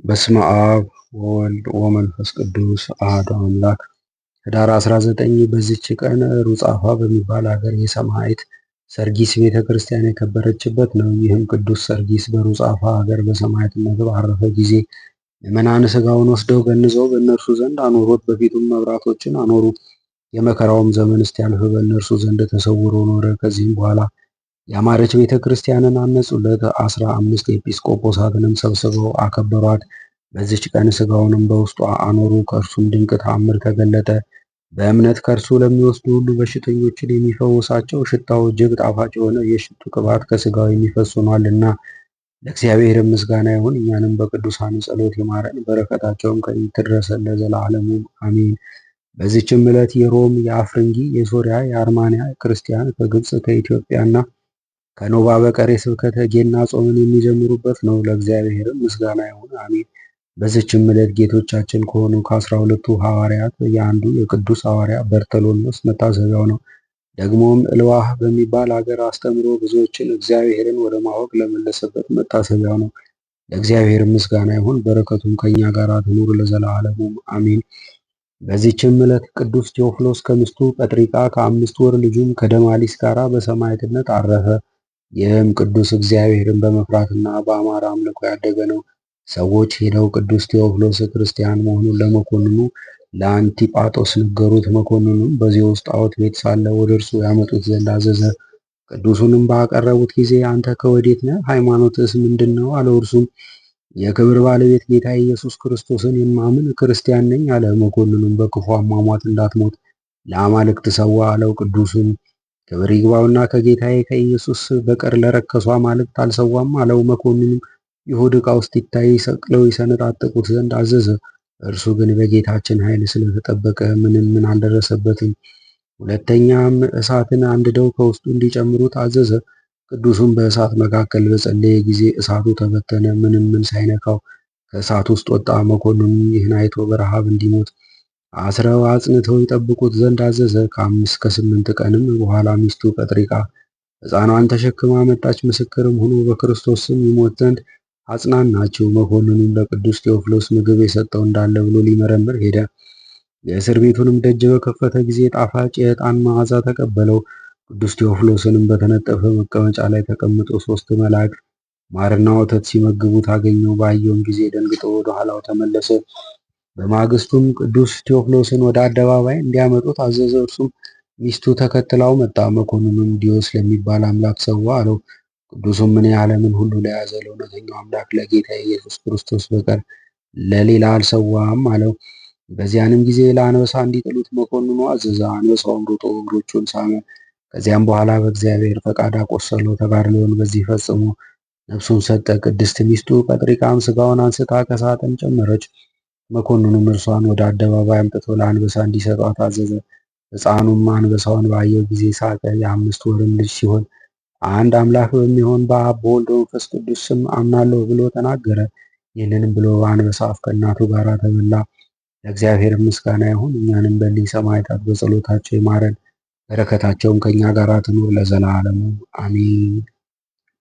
በስመ አብ ወወልድ ወመንፈስ ቅዱስ አሐዱ አምላክ። ኅዳር 19 በዚች ቀን ሩጻፋ በሚባል ሀገር የሰማዕት ሰርጊስ ቤተ ክርስቲያን የከበረችበት ነው። ይህም ቅዱስ ሰርጊስ በሩጻፋ ሀገር በሰማዕትነት ባረፈ ጊዜ ምዕመናን ሥጋውን ወስደው ገንዘው በእነርሱ ዘንድ አኖሩት። በፊቱም መብራቶችን አኖሩ። የመከራውም ዘመን እስኪያልፍ በእነርሱ ዘንድ ተሰውሮ ኖረ። ከዚህም በኋላ ያማረች ቤተ ክርስቲያንን አነጹለት። 15 ኤጲስቆጶሳትንም ሰብስበው አከበሯት። በዚች ቀን ሥጋውንም በውስጧ አኖሩ። ከእርሱም ድንቅ ተአምር ተገለጠ። በእምነት ከእርሱ ለሚወስዱ ሁሉ በሽተኞችን የሚፈውሳቸው ሽታው እጅግ ጣፋጭ የሆነ የሽቱ ቅባት ከሥጋው የሚፈስ ሆኗልና። ለእግዚአብሔር ምስጋና ይሁን። እኛንም በቅዱሳን ጸሎት ይማረን፣ በረከታቸውም ከእኛ ትድረሰን ለዘላለሙ አሜን። በዚችም ዕለት የሮም፣ የአፍርንጊ፣ የሶርያ፣ የአርማንያ ክርስቲያን ከግብፅ ከኢትዮጵያና ከኖባ በቀር የስብከተ ጌና ጾምን የሚጀምሩበት ነው። ለእግዚአብሔርም ምስጋና ይሁን አሜን። በዚችም ዕለት ጌቶቻችን ከሆኑ ከ12ቱ ሐዋርያት የአንዱ የቅዱስ ሐዋርያ በርተሎሜዎስ መታሰቢያው ነው። ደግሞም እልዋህ በሚባል አገር አስተምሮ ብዙዎችን እግዚአብሔርን ወደ ማወቅ ለመለሰበት መታሰቢያው ነው። ለእግዚአብሔር ምስጋና ይሁን፣ በረከቱም ከእኛ ጋር ትኑር ለዘላለሙ አሜን። በዚችም ዕለት ቅዱስ ቴዎፍሎስ ከሚስቱ ጰጥሪቃ ከ5 ወር ልጁም ከደማሊስ ጋር በሰማዕትነት አረፈ። ይህም ቅዱስ እግዚአብሔርን በመፍራትና በአማረ አምልኮ ያደገ ነው። ሰዎች ሄደው ቅዱስ ቴዎፍሎስ ክርስቲያን መሆኑን ለመኮንኑ ለአንቲጳጦስ ነገሩት። መኮንኑም በዚያው ጣዖት ቤት ሳለ ወደ እርሱ ያመጡት ዘንድ አዘዘ። ቅዱሱንም ባቀረቡት ጊዜ አንተ ከወዴት ነህ? ሃይማኖትስ ምንድን ነው? አለው። እርሱም የክብር ባለቤት ጌታ ኢየሱስ ክርስቶስን የማምን ክርስቲያን ነኝ አለ። መኮንኑም በክፉ አሟሟት እንዳትሞት ለአማልክት ሰዋ አለው። ቅዱሱም ክብር ይግባውና ከጌታዬ ከኢየሱስ በቀር ለረከሱ አማልክት አልሰዋም አለው። መኮንኑም ይሁድ ዕቃ ውስጥ ይታይ ሰቅለው ይሰነጣጥቁት ዘንድ አዘዘ። እርሱ ግን በጌታችን ኃይል ስለተጠበቀ ምን አልደረሰበትም። ሁለተኛም እሳትን አንድደው ከውስጡ እንዲጨምሩት አዘዘ። ቅዱሱም በእሳት መካከል በጸለየ ጊዜ እሳቱ ተበተነ፣ ምን ሳይነካው ከእሳት ውስጥ ወጣ። መኮንኑም ይህን አይቶ በረሃብ እንዲሞት አስረው አጽንተው ይጠብቁት ዘንድ አዘዘ። ከ5 ከ8 ቀንም በኋላ ሚስቱ ጰጥሪቃ ሕፃኗን ተሸክማ መጣች። ምስክርም ሆኖ በክርስቶስ ስም ይሞት ዘንድ አጽናናችው። መኮንኑም ለቅዱስ ቴዎፍሎስ ምግብ የሰጠው እንዳለ ብሎ ሊመረምር ሄደ። የእስር ቤቱንም ደጅ በከፈተ ጊዜ ጣፋጭ የዕጣን መዓዛ ተቀበለው። ቅዱስ ቴዎፍሎስንም በተነጠፈ መቀመጫ ላይ ተቀምጦ 3 መላእክት ማርና ወተት ሲመግቡት አገኘው። ባየውም ጊዜ ደንግጦ ወደ ኋላው ተመለሰ። በማግስቱም ቅዱስ ቴዎፍሎስን ወደ አደባባይ እንዲያመጡት አዘዘ። እርሱም ሚስቱ ተከትላው መጣ። መኮንኑም ዲዮስ ለሚባል አምላክ ሰዋ አለው። ቅዱሱም እኔ ዓለምን ሁሉ ለያዘ ለእውነተኛው አምላክ ለጌታ ኢየሱስ ክርስቶስ በቀር ለሌላ አልሰዋም አለው። በዚያንም ጊዜ ለአንበሳ እንዲጥሉት መኮንኑ አዘዘ። አንበሳውም ሮጦ እግሮቹን ሳመ። ከዚያም በኋላ በእግዚአብሔር ፈቃድ አቆሰለው። ተጋድሎውን በዚህ ፈጽሞ ነፍሱን ሰጠ። ቅድስት ሚስቱ ጰጥሪቃም ሥጋውን አንስታ ከሳጥን ጨመረች። መኮንኑም እርሷን ወደ አደባባይ አምጥቶ ለአንበሳ እንዲሰጧት አዘዘ። ሕፃኑም አንበሳውን ባየው ጊዜ ሳቀ። የ5 ወርም ልጅ ሲሆን አንድ አምላክ በሚሆን በአብ በወልድ በመንፈስ ቅዱስ ስም አምናለሁ ብሎ ተናገረ። ይህንንም ብሎ አንበሳ አፍ ከእናቱ ጋር ተበላ። ለእግዚአብሔር ምስጋና ይሁን። እኛንም በእሊህ ሰማዕታት በጸሎታቸው ይማረን፣ በረከታቸውም ከእኛ ጋር ትኑር ለዘላለሙ አሜን።